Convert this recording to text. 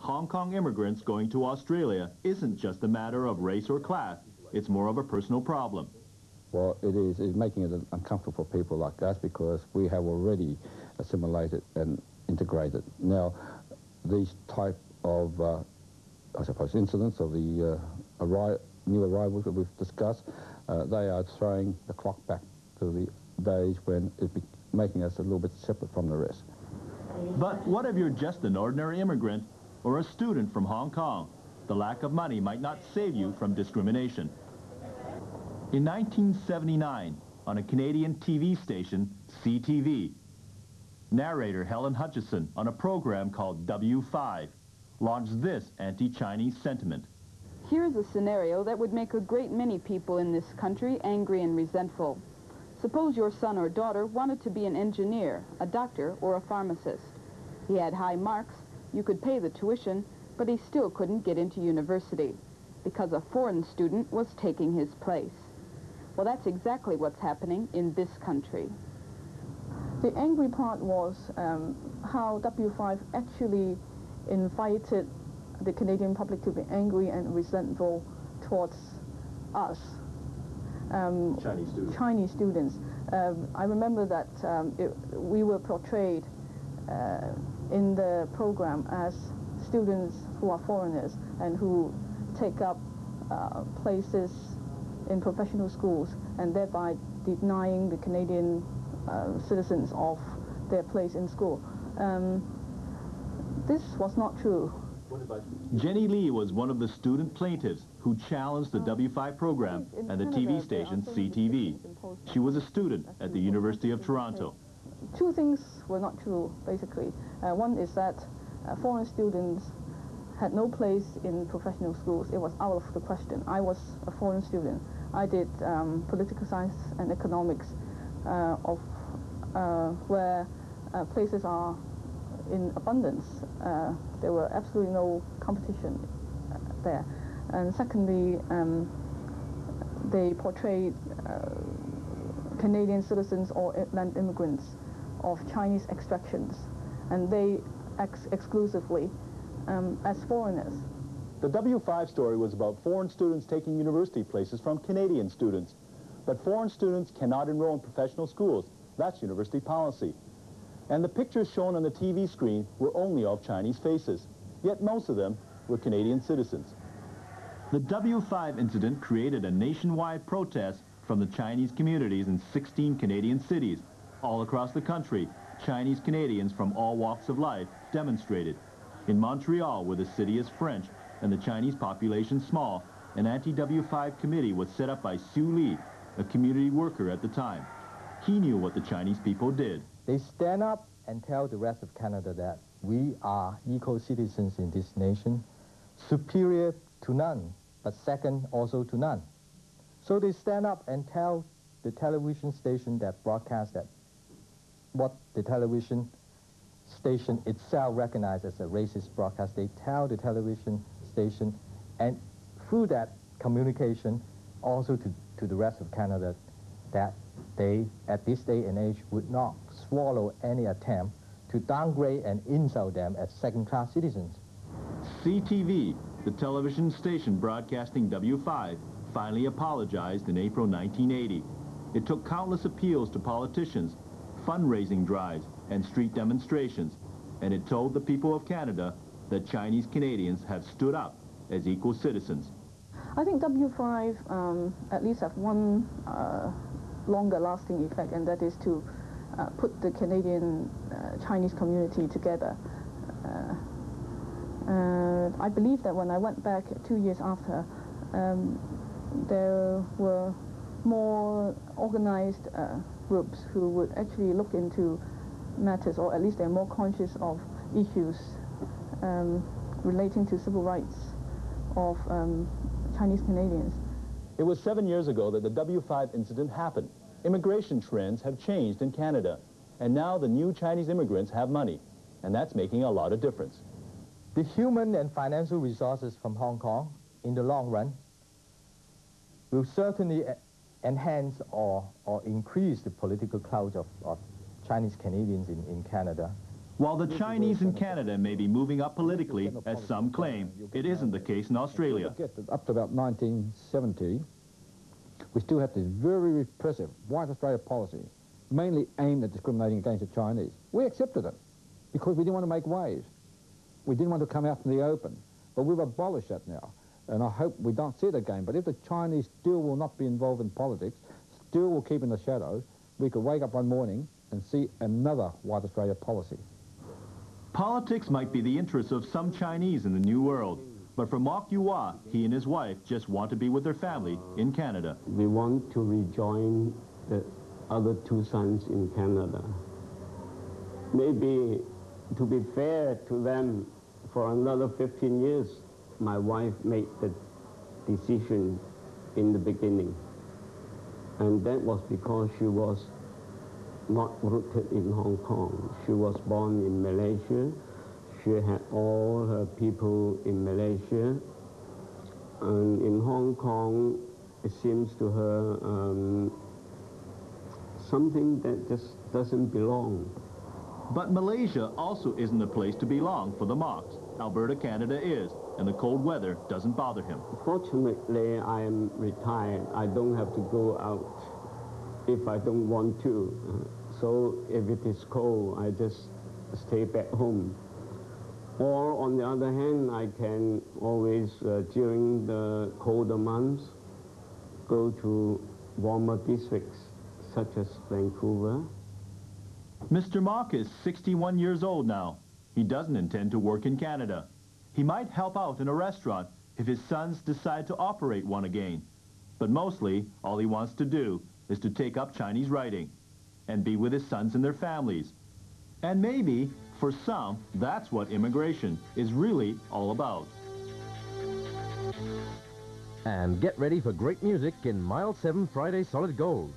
Hong Kong immigrants going to Australia isn't just a matter of race or class. It's more of a personal problem. Well, it is. It's making it uncomfortable for people like us because we have already assimilated and integrated. Now, these type of, I suppose, incidents of the new arrivals that we've discussed, they are throwing the clock back to the days when it's making us a little bit separate from the rest. But what if you're just an ordinary immigrant or a student from Hong Kong? The lack of money might not save you from discrimination. In 1979, on a Canadian TV station, CTV, narrator Helen Hutchison, on a program called W5, launched this anti-Chinese sentiment. Here's a scenario that would make a great many people in this country angry and resentful. Suppose your son or daughter wanted to be an engineer, a doctor, or a pharmacist. He had high marks, you could pay the tuition, but he still couldn't get into university because a foreign student was taking his place. Well, that's exactly what's happening in this country. The angry part was how W5 actually invited the Canadian public to be angry and resentful towards us. Chinese students. I remember that we were portrayed in the program as students who are foreigners and who take up places in professional schools and thereby denying the Canadian citizens of their place in school. This was not true. Jenny Lee was one of the student plaintiffs who challenged the W5 program and the TV station CTV. She was a student at the University of Toronto. Two things were not true, basically. One is that foreign students had no place in professional schools. It was out of the question. I was a foreign student. I did political science and economics where places are in abundance. There were absolutely no competition there. And secondly, they portrayed Canadian citizens or land immigrants of Chinese extractions, and they exclusively as foreigners. The W5 story was about foreign students taking university places from Canadian students. But foreign students cannot enroll in professional schools. That's university policy. And the pictures shown on the TV screen were only of Chinese faces, yet most of them were Canadian citizens. The W5 incident created a nationwide protest from the Chinese communities in 16 Canadian cities. All across the country, Chinese Canadians from all walks of life demonstrated. In Montreal, where the city is French and the Chinese population small, an anti-W5 committee was set up by Sue Lee, a community worker at the time. He knew what the Chinese people did. They stand up and tell the rest of Canada that we are equal citizens in this nation, superior to none, but second also to none. So they stand up and tell the television station that broadcasts that what the television station itself recognized as a racist broadcast. They tell the television station, and through that communication also to the rest of Canada, that they, at this day and age, would not swallow any attempt to downgrade and insult them as second-class citizens. CTV, the television station broadcasting W5, finally apologized in April 1980. It took countless appeals to politicians, fundraising drives, and street demonstrations, and it told the people of Canada that Chinese Canadians have stood up as equal citizens. I think W5 at least have one longer-lasting effect, and that is to put the Canadian Chinese community together. I believe that when I went back 2 years after, there were more organized groups who would actually look into matters, or at least they're more conscious of issues relating to civil rights of Chinese Canadians. It was 7 years ago that the W5 incident happened. Immigration trends have changed in Canada, and now the new Chinese immigrants have money, and that's making a lot of difference. The human and financial resources from Hong Kong, in the long run, will certainly enhance or increase the political clout of Chinese Canadians in Canada. While the Chinese in Canada may be moving up politically, as some claim, it isn't the case in Australia. Up to about 1970, we still had this very repressive white Australia policy, mainly aimed at discriminating against the Chinese. We accepted it because we didn't want to make waves. We didn't want to come out in the open. But we've abolished that now, and I hope we don't see it again. But if the Chinese still will not be involved in politics, still will keep in the shadows, we could wake up one morning and see another white Australia policy. Politics might be the interests of some Chinese in the New World, but for Mok Yua, he and his wife just want to be with their family in Canada. We want to rejoin the other two sons in Canada. Maybe, to be fair to them, for another 15 years, my wife made the decision in the beginning. And that was because she was not rooted in Hong Kong. She was born in Malaysia. She had all her people in Malaysia. And in Hong Kong, it seems to her something that just doesn't belong. But Malaysia also isn't a place to belong for the Moks. Alberta, Canada is, and the cold weather doesn't bother him. Fortunately, I am retired. I don't have to go out if I don't want to. So if it is cold, I just stay back home. Or on the other hand, I can always, during the colder months, go to warmer districts such as Vancouver. Mr. Mok is 61 years old now. He doesn't intend to work in Canada. He might help out in a restaurant if his sons decide to operate one again. But mostly, all he wants to do is to take up Chinese writing and be with his sons and their families. And maybe, for some, that's what immigration is really all about. And get ready for great music in Mile 7 Friday Solid Gold.